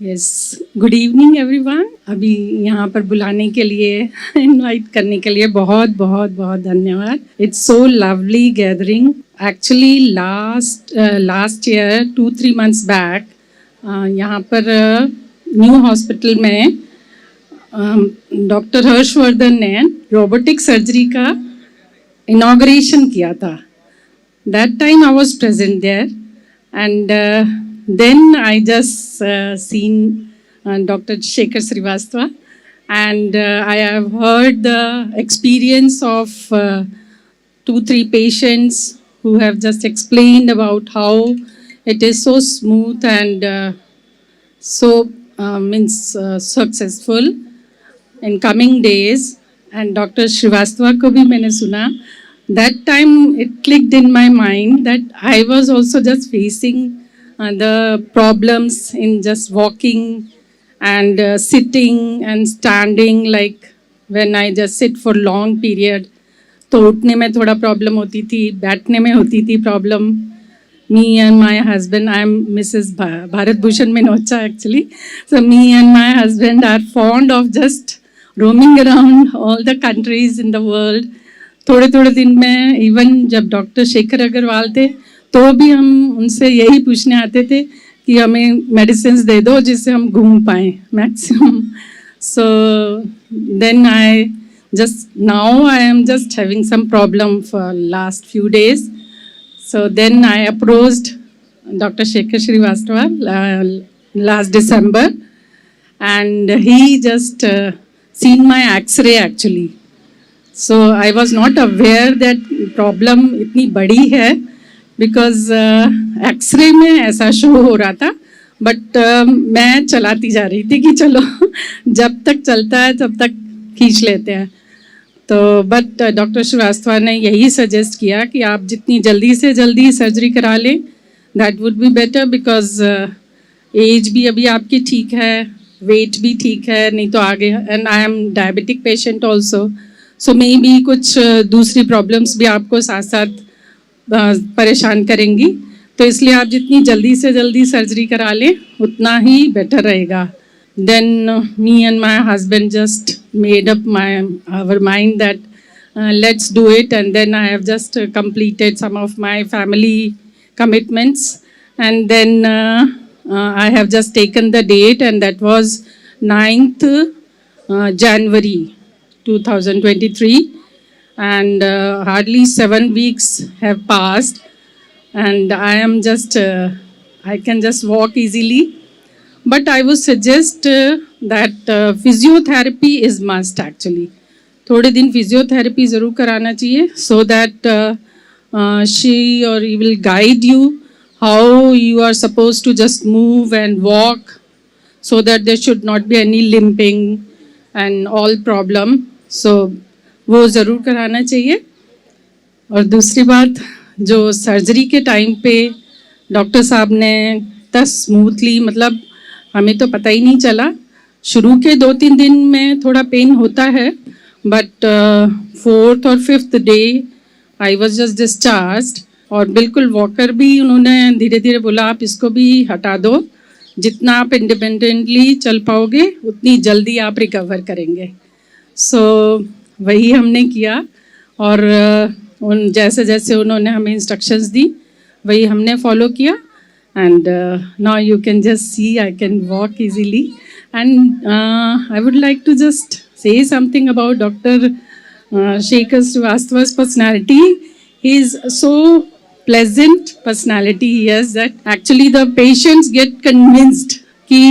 Yes, good evening everyone. अभी यहाँ पर बुलाने के लिए इनवाइट करने के लिए बहुत बहुत बहुत धन्यवाद। It's so lovely gathering. Actually last year 2-3 months back यहाँ पर न्यू हॉस्पिटल में डॉक्टर हर्षवर्धन ने रोबोटिक सर्जरी का इनॉग्रेशन किया था। That time I was present there and then I just seen Dr. Shekhar Srivastav, and I have heard the experience of 2-3 patients who have just explained about how it is so smooth and successful in coming days. And Dr. Srivastav को भी मैंने सुना. That time it clicked in my mind that I was also just facing the problems in just walking and sitting and standing, like when I just sit for long period. तो उठने में थोड़ा problem होती थी, बैठने में होती थी problem. Me and my husband, I am Mrs. Bharat Bhushan Minocha actually. So me and my husband are fond of just roaming around all the countries in the world. थोड़े थोड़े दिन में इवन जब डॉक्टर शेखर अग्रवाल थे तो भी हम उनसे यही पूछने आते थे कि हमें मेडिसिन दे दो जिससे हम घूम पाएँ maximum. So then I am just having some problem for last few days. So then I approached doctor Shekhar Srivastava last December, and he just seen my X-ray actually. So I was not aware that problem इतनी बड़ी है because x ray में ऐसा show हो रहा था, but मैं चलाती जा रही थी कि चलो जब तक चलता है तब तक खींच लेते हैं. तो बट डॉक्टर श्रीवास्तव ने यही सजेस्ट किया कि आप जितनी जल्दी से जल्दी सर्जरी करा लें that would be better, because age भी अभी आपकी ठीक है, वेट भी ठीक है, नहीं तो आगे. And I am diabetic patient also, so may be कुछ दूसरी प्रॉब्लम्स भी आपको साथ साथ परेशान करेंगी. तो इसलिए आप जितनी जल्दी से जल्दी सर्जरी करा लें उतना ही बेटर रहेगा. Then me and my husband just made up our mind that let's do it. And then I have just completed some of my family commitments, and then I have just taken the date, and that was 9th January 2023, and hardly 7 weeks have passed, and I am just I can just walk easily, but I would suggest that physiotherapy is must actually. थोड़े दिन physiotherapy ज़रूर कराना चाहिए, so that she or he will guide you how you are supposed to just move and walk, so that there should not be any limping and all problem. सो वो ज़रूर कराना चाहिए. और दूसरी बात, जो सर्जरी के टाइम पे डॉक्टर साहब ने इतना स्मूथली, मतलब हमें तो पता ही नहीं चला. शुरू के 2-3 दिन में थोड़ा पेन होता है, बट 4th और 5th day I was just discharged. और बिल्कुल वॉकर भी उन्होंने धीरे धीरे बोला आप इसको भी हटा दो, जितना आप इंडिपेंडेंटली चल पाओगे उतनी जल्दी आप रिकवर करेंगे. सो वही हमने किया, और उन जैसे जैसे उन्होंने हमें इंस्ट्रक्शंस दी वही हमने फॉलो किया. And now you can just see I can walk easily. And I would like to just say something about doctor Shekhar Srivastava's personality. He is so pleasant personality he has that actually the patients get convinced कि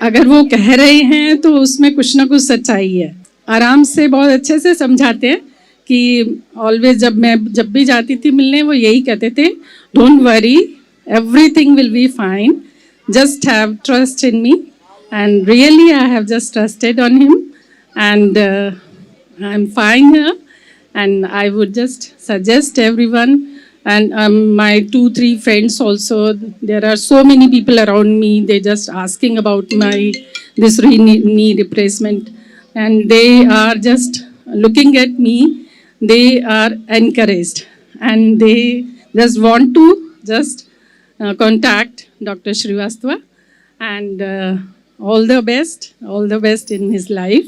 अगर वो कह रहे हैं तो उसमें कुछ ना कुछ सच्चाई है. आराम से बहुत अच्छे से समझाते हैं कि ऑलवेज जब भी जाती थी मिलने वो यही कहते थे, don't worry, everything will be fine, just have trust in me. And really I have just trusted on him, and I am fine here. And I would just suggest everyone, and my 2-3 friends also, there are so many people around me, they just asking about my this knee replacement, and they are just looking at me, they are encouraged, and they just want to just contact Dr. Srivastav, and All the best in his life.